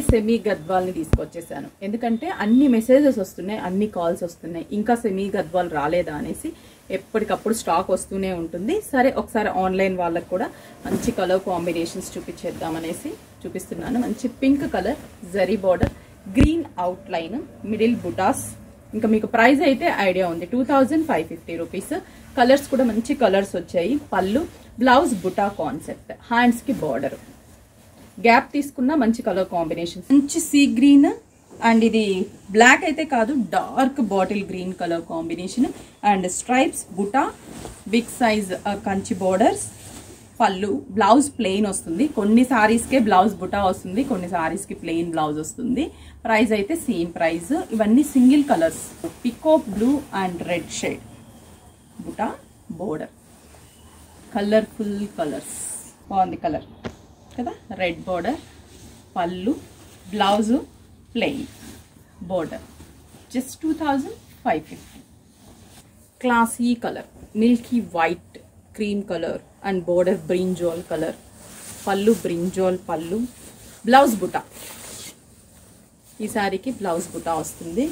Semi గద్వాల్ని తీసుకొచ్చేసాను. ఎందుకంటే అన్ని messages వస్తున్నాయి, అన్ని కాల్స్ వస్తున్నాయి, ఇంకా సెమీ గద్వాల్ రాలేదా అనేసి. ఎప్పటికప్పుడు స్టాక్ వస్తూనే ఉంటుంది. సరే ఒకసారి ఆన్లైన్ వాళ్ళకి కూడా మంచి కలర్ కాంబినేషన్స్ చూపించేద్దామనేసి చూపిస్తున్నాను. మంచి pink colour, zari border, green outline, middle butas. ఇంకా మీకు ప్రైస్ అయితే ఐడియా ఉంది, 2550 రూపీస్. కలర్స్ కూడా మంచి కలర్స్ వచ్చాయి. పళ్ళు, బ్లౌజ్ బుటా కాన్సెప్ట్, హ్యాండ్స్ కి బార్డర్. గ్యాప్ తీసుకున్న మంచి కలర్ కాంబినేషన్, మంచి సీ గ్రీన్ అండ్ ఇది బ్లాక్ అయితే కాదు, dark bottle green colour combination and stripes, బుటా, బిగ్ సైజ్ కంచి బార్డర్స్. పళ్ళు, బ్లౌజ్ ప్లెయిన్ వస్తుంది. కొన్ని సారీస్కే బ్లౌజ్ బుటా వస్తుంది, కొన్ని సారీస్కి ప్లెయిన్ బ్లౌజ్ వస్తుంది. ప్రైస్ అయితే సేమ్ ప్రైస్. ఇవన్నీ single colours, peacock blue and red shade, బుటా బోర్డర్, కలర్ఫుల్ కలర్స్. బాగుంది కలర్ కదా. రెడ్ బార్డర్, పళ్ళు, blouse plain, border. Just 2550. Classy colour, Milky white, cream colour and border brinjal colour. పళ్ళు brinjal పళ్ళు, blouse buta. ఈ సారీకి blouse బుటా వస్తుంది.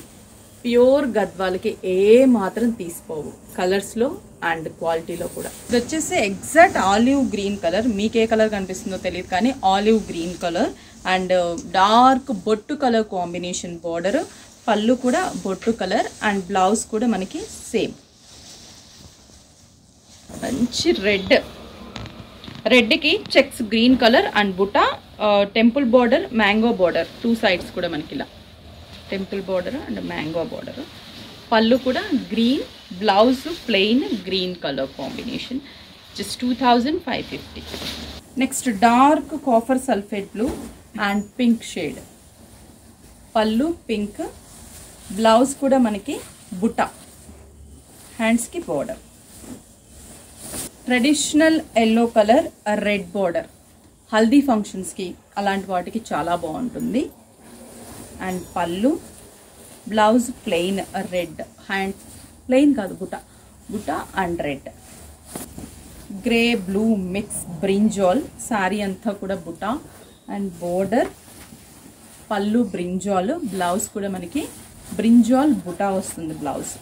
ప్యూర్ గద్వాలకి ఏ మాత్రం తీసిపోవు కలర్స్లో అండ్ క్వాలిటీలో కూడా. ఇది వచ్చేసి ఎగ్జాక్ట్ ఆలివ్ గ్రీన్ కలర్. మీకు ఏ కలర్ కనిపిస్తుందో తెలియదు కానీ olive green colour and dark బొట్టు కలర్ కాంబినేషన్ బార్డర్. పళ్ళు కూడా బొట్టు కలర్ అండ్ బ్లౌజ్ కూడా మనకి సేమ్. మంచి రెడ్, రెడ్కి checks green colour and buta, temple border, mango border. 2 sides కూడా మనకి ఇలా temple border and mango border. Pallu కూడా green, blouse plain green colour combination. Just 2550. Next dark copper sulphate blue and pink shade. Pallu pink, blouse కూడా మనకి బుటా, హ్యాండ్స్కి border. Traditional yellow colour, red border. Haldi ఫంక్షన్స్కి అలాంటి వాటికి చాలా బాగుంటుంది. And pallu, blouse plain red, hand plain కాదు buta, buta and red. Grey blue mix brinjal. Sari అంతా కూడా buta and border. Pallu brinjal, blouse కూడా మనకి బ్రింజాల్ బుటా వస్తుంది blouse.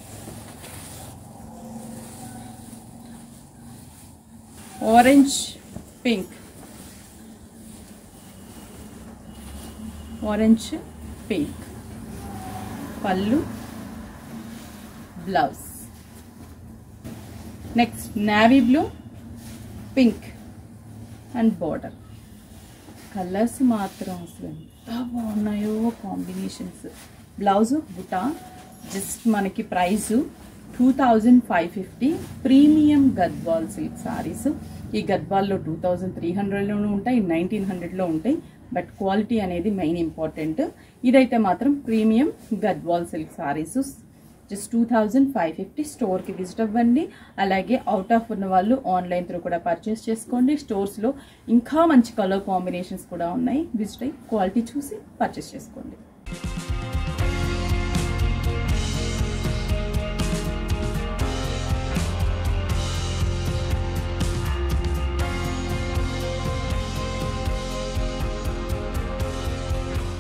Orange pink, orange pink. Pallu, blouse. Next navy blue, pink and border. Colours మాత్రం అసలు ఎంత బాగున్నాయో కాంబినేషన్స్. బ్లౌజ్ బుటా. జస్ట్ మనకి price 2550. Premium Gadwal silk saris. ఈ గద్వాల్లో 2300లోనూ ఉంటాయి, 1900లో ఉంటాయి. బట్ క్వాలిటీ అనేది మెయిన్ ఇంపార్టెంట్. ఇదైతే మాత్రం premium Gadwal silk saris. Just 2550. స్టోర్కి విజిట్ అవ్వండి. అలాగే అవుట్ ఆఫ్ ఉన్న వాళ్ళు ఆన్లైన్ త్రూ కూడా పర్చేస్ చేసుకోండి. స్టోర్స్లో ఇంకా మంచి కలర్ కాంబినేషన్స్ కూడా ఉన్నాయి. విజిట్ అయ్యి క్వాలిటీ చూసి పర్చేస్ చేసుకోండి.